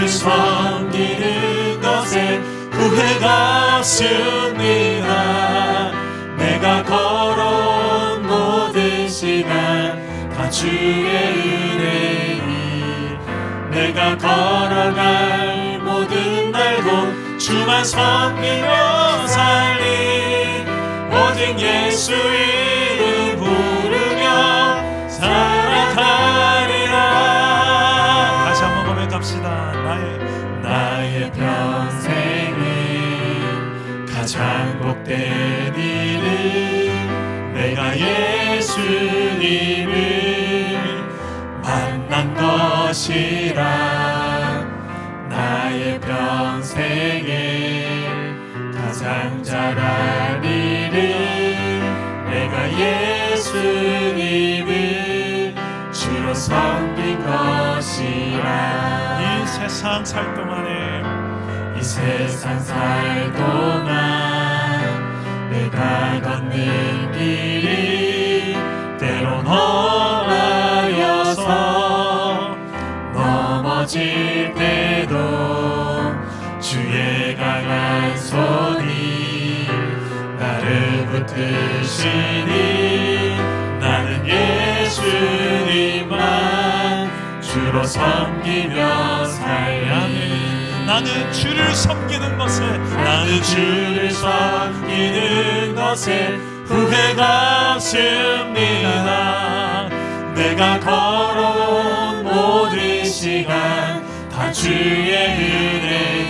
섬기는 것에 후회가 없습니다. 내가 걸어온 모든 시간 다 주의 은혜니 내가 걸어갈 모든 날도 주만 섬기며 살리. 오직 예수 이름 부르며 살아가리라. 다시 한번 고백합시다. 나의 평생에 가장 복된 일은 내가 예수님을 만난 것이라. 나의 평생에 가장 잘한 일은 내가 예수님을 주로 섬긴 것이라. 이 세상 살 동안 내가 걷는 길이 때론 험하여서 넘어질 때도 주의 강한 손이 나를 붙드시니 나는 예수님만 주로 섬기며 살라니. 나는 주를 섬기는 것에 후회가 없습니다. 내가 걸어온 모든 시간 다 주의 은혜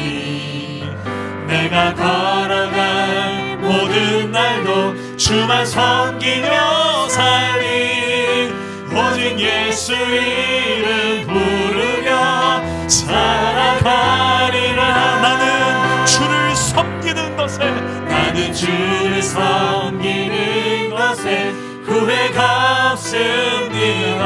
내가 걸어갈 모든 날도 주만 섬기며 살리 오직 예수 이름 부르며 살아가리라. 나는 주를 섬기는 것에 후회가 없습니다.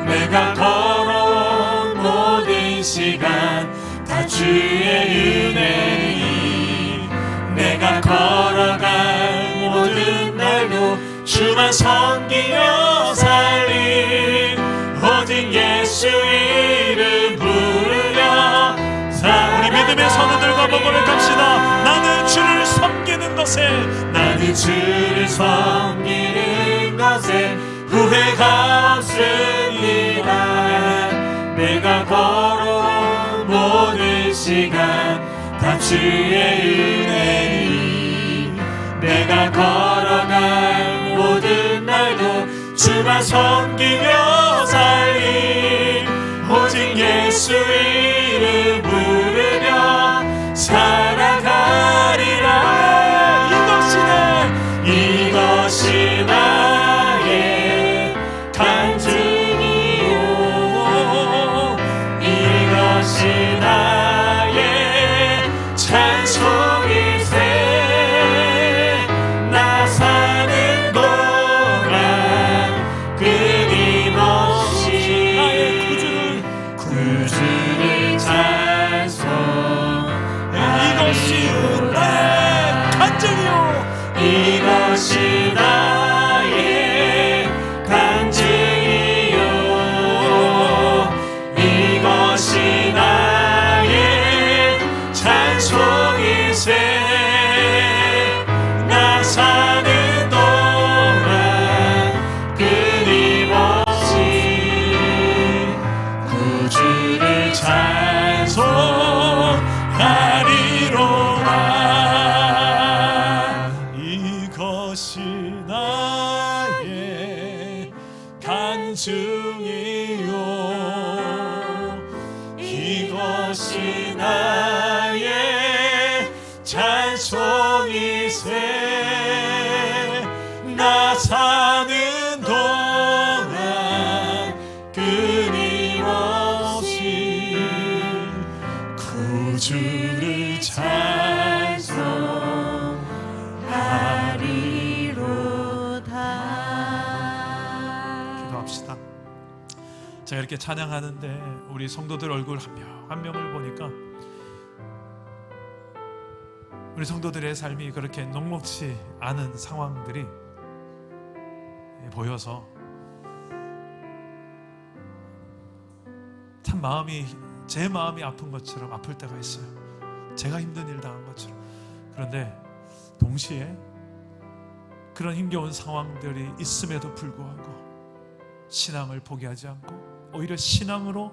내가 걸어온 모든 시간 다 주의 은혜니 내가 걸어갈 모든 날도 주만 섬기며 살리 오직 예수 이름 부르며 우리 믿음의 선우들과 한번 고백합시다. 나는 주를 섬기는 것에 후회가 없습니다. 내가 걸어온 모든 시간 다 주의 은혜니 내가 걸어갈 모든 날도 주만 섬기며 살리 오직 예수 이름 부르며 살아가리라. 이것이 나의 간증이요 이것이 나의 찬송이세. 나 사는 동안 끊임없이 나의 구주를 찬송하리라. 이것이 나의 간증이요 이것이 나의 간증이요 이것이 나의 찬송이세. 나 사는 동안 끊임없이 구주를 찬송하리로다. 이것이 나의 간증이요 이것이 나의 찬송이세. 나 사는 동안 끊임없이 구주를 기도합시다. 제가 이렇게 찬양하는데 우리 성도들 얼굴 한 명 한 명을 보니까 우리 성도들의 삶이 그렇게 녹록지 않은 상황들이 보여서 참 제 마음이 아픈 것처럼 아플 때가 있어요. 제가 힘든 일 당한 것처럼. 그런데 동시에 그런 힘겨운 상황들이 있음에도 불구하고 신앙을 포기하지 않고 오히려 신앙으로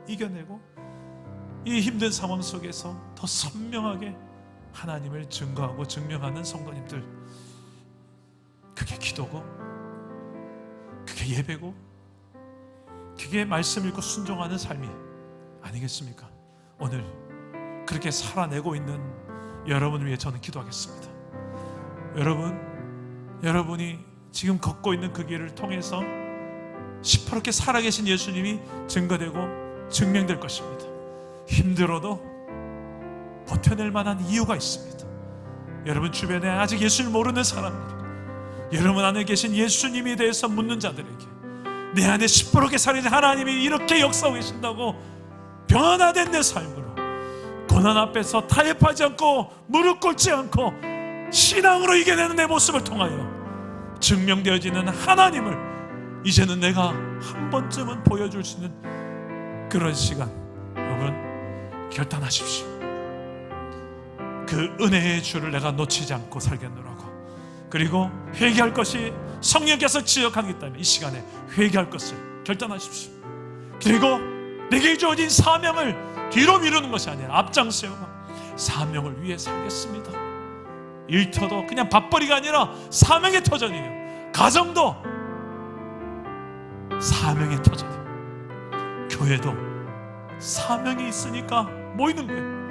이겨내고 이 힘든 상황 속에서 더 선명하게 하나님을 증거하고 증명하는 성도님들, 그게 기도고 그게 예배고 그게 말씀 읽고 순종하는 삶이 아니겠습니까? 오늘 그렇게 살아내고 있는 여러분을 위해 저는 기도하겠습니다. 여러분이 지금 걷고 있는 그 길을 통해서 시퍼렇게 살아계신 예수님이 증거되고 증명될 것입니다. 힘들어도 버텨낼 만한 이유가 있습니다. 여러분 주변에 아직 예수를 모르는 사람들, 여러분 안에 계신 예수님에 대해서 묻는 자들에게 내 안에 시퍼렇게 살아계신 하나님이 이렇게 역사하고 계신다고 변화된 내 삶으로 고난 앞에서 타협하지 않고 무릎 꿇지 않고 신앙으로 이겨내는 내 모습을 통하여 증명되어지는 하나님을 이제는 내가 한 번쯤은 보여줄 수 있는 그런 시간, 여러분 결단하십시오. 그 은혜의 주를 내가 놓치지 않고 살겠노라고. 그리고 회개할 것이 성령께서 지적하기 때문에 이 시간에 회개할 것을 결단하십시오. 그리고 내게 주어진 사명을 뒤로 미루는 것이 아니라 앞장서고 사명을 위해 살겠습니다. 일터도 그냥 밥벌이가 아니라 사명의 터전이에요. 가정도 사명의 터전이에요. 교회도 사명이 있으니까 모이는 거예요.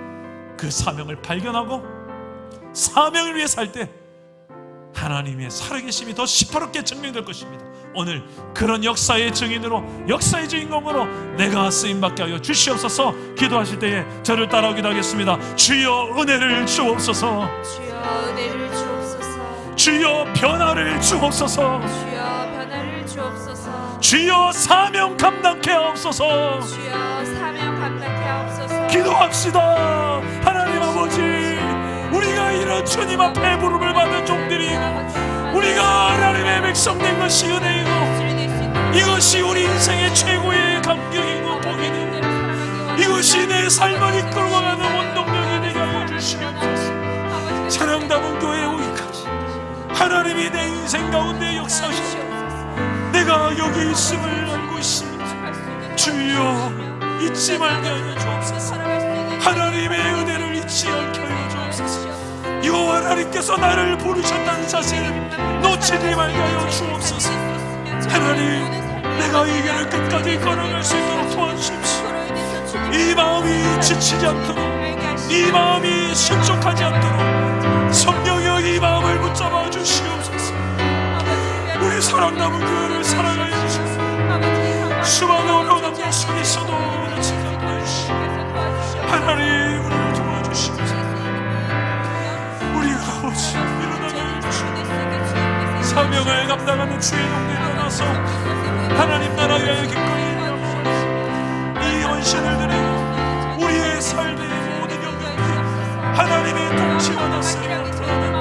그 사명을 발견하고 사명을 위해 살 때 하나님의 살아계심이 더 시퍼렇게 증명될 것입니다. 오늘 그런 역사의 증인으로, 역사의 주인공으로 내가 쓰임받게 하여 주시옵소서. 기도하실 때에 저를 따라오기도 하겠습니다. 주여 은혜를 주옵소서. 주여 은혜를 주옵소서. 주여 변화를 주옵소서. 주여 변화를 주옵소서. 주여 사명 감당케 하옵소서. 주여 사명 감당케 하옵소서. 기도합시다. 하나님 아버지, 우리가 이런 주님 앞에 부름을 받은 종들이고 우리가 하나님의 백성 된 것이 은혜이고 이것이 우리 인생의 최고의 감격이고 복이니 이것이 내 삶을 이끌어가는 원동력이 되게 하여 주시옵소서. 사랑 담은 교회에 오기까지 하나님이 내 인생 가운데 역사하시고 내가 여기 있음을 알고 있습니다. 주여 잊지 말게 하여 주옵소서. 하나님의 은혜를 잊지 않게 하여 주옵소서. 여호와 하나님께서 나를 부르셨다는 사실을 놓치지 말게 하여 주옵소서. 하나님, 내가 이 길을 끝까지 걸어갈 수 있도록 도와주십시오. 이 마음이 지치지 않도록, 이 마음이 실족하지 않도록 성령이여 이 마음을 붙잡아 주시옵소서. 우리 사랑 남은 교회를 사랑하여 주시옵소서. 수많은 어려운 남자 속에서도 그렇지 않게 주시옵소서. 하나님, 우리를 도와주시옵소서. 우리가 오직 일어나게 해주시옵소서. 사명을 감당하는 주의 용례 일어나서 하나님 나라에 위하여 기꺼이 이 헌신을 드리고 우리의 삶의 모든 영역들이 하나님의 통치와 다스림을 드러내는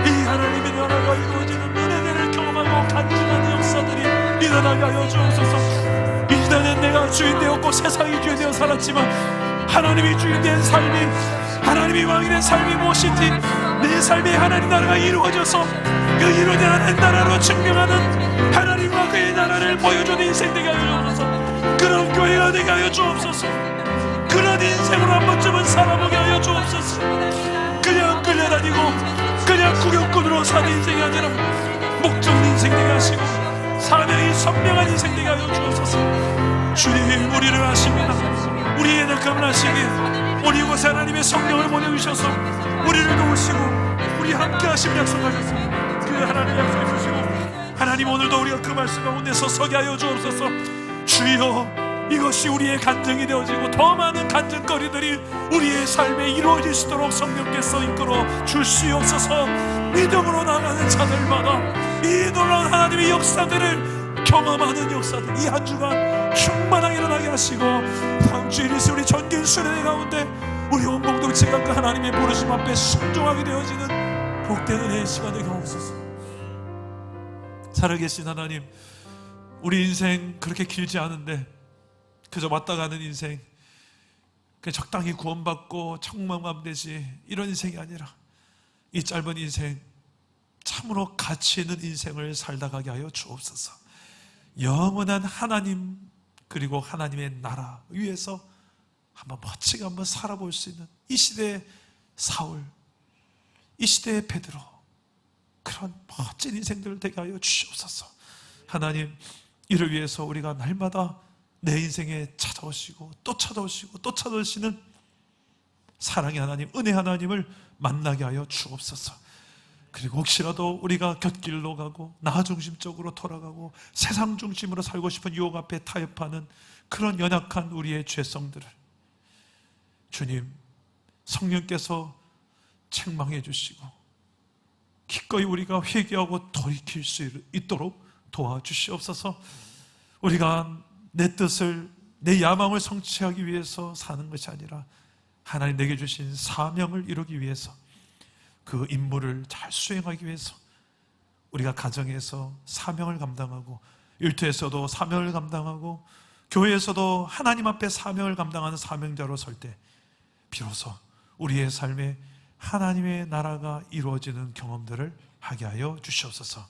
이 하나님의 나라가 이루어지는 은혜를 경험하고 간증하는 역사들이 일어나게 하여 주옵소서. 이전엔 내가 주인 되었고 세상이 주인 되어 살았지만 하나님이 주인 된 삶이, 하나님이 왕이 된 삶이 무엇인지 내 삶에 하나님 나라가 이루어져서 그 이루어진 하나님 나라로 증명하는 하나님과 그의 나라를 보여주는 인생 되게 하여 주옵소서. 그런 교회가 되게 하여 주옵소서. 그런 인생으로 한 번쯤은 살아보게 하여 주옵소서. 그냥 끌려다니고 그냥 구경꾼으로 사는 인생이 아니라 목적 인생 되게 하시고 사명이 선명한 인생 되게 하여 주옵소서. 주님, 우리를 아십니다. 우리의 낙함을 아시기에 우리 곳에 하나님의 성령을 보내주셔서 우리를 도우시고 우리 함께 하시면 약속하셨습니다. 그 하나님 약속해 주시고 하나님, 오늘도 우리가 그 말씀 가운데서 서게 하여 주옵소서. 주여, 이것이 우리의 간증이 되어지고 더 많은 간증거리들이 우리의 삶에 이루어질 수 있도록 성령께서 이끌어 주시옵소서. 믿음으로 나가는 자들마다 이 놀라운 하나님의 역사들을 경험하는 역사들, 이 한 주간 충만하게 일어나게 하시고 다음 주일 우리 전긴 수련회 가운데 우리 온 공동체가 그 하나님의 부르심 앞에 순종하게 되어지는 복된 은혜의 시간이 되게 하옵소서. 살아계신 하나님, 우리 인생 그렇게 길지 않은데 그저 왔다 가는 인생, 적당히 구원받고 청망하면 되지 이런 인생이 아니라 이 짧은 인생 참으로 가치 있는 인생을 살다 가게 하여 주옵소서. 영원한 하나님 그리고 하나님의 나라 위에서 한번 멋지게 한번 살아볼 수 있는 이 시대의 사울, 이 시대의 베드로, 그런 멋진 인생들을 되게 하여 주시옵소서. 하나님, 이를 위해서 우리가 날마다 내 인생에 찾아오시고 또 찾아오시고 또 찾아오시는 사랑의 하나님, 은혜 하나님을 만나게 하여 주옵소서. 그리고 혹시라도 우리가 곁길로 가고 나 중심적으로 돌아가고 세상 중심으로 살고 싶은 유혹 앞에 타협하는 그런 연약한 우리의 죄성들을 주님, 성령께서 책망해 주시고 기꺼이 우리가 회개하고 돌이킬 수 있도록 도와주시옵소서. 우리가 내 뜻을, 내 야망을 성취하기 위해서 사는 것이 아니라 하나님 내게 주신 사명을 이루기 위해서, 그 임무를 잘 수행하기 위해서 우리가 가정에서 사명을 감당하고 일터에서도 사명을 감당하고 교회에서도 하나님 앞에 사명을 감당하는 사명자로 설 때 비로소 우리의 삶에 하나님의 나라가 이루어지는 경험들을 하게 하여 주시옵소서.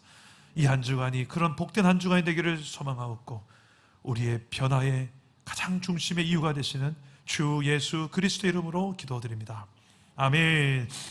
이 한 주간이 그런 복된 한 주간이 되기를 소망하옵고 우리의 변화의 가장 중심의 이유가 되시는 주 예수 그리스도의 이름으로 기도드립니다. 아멘.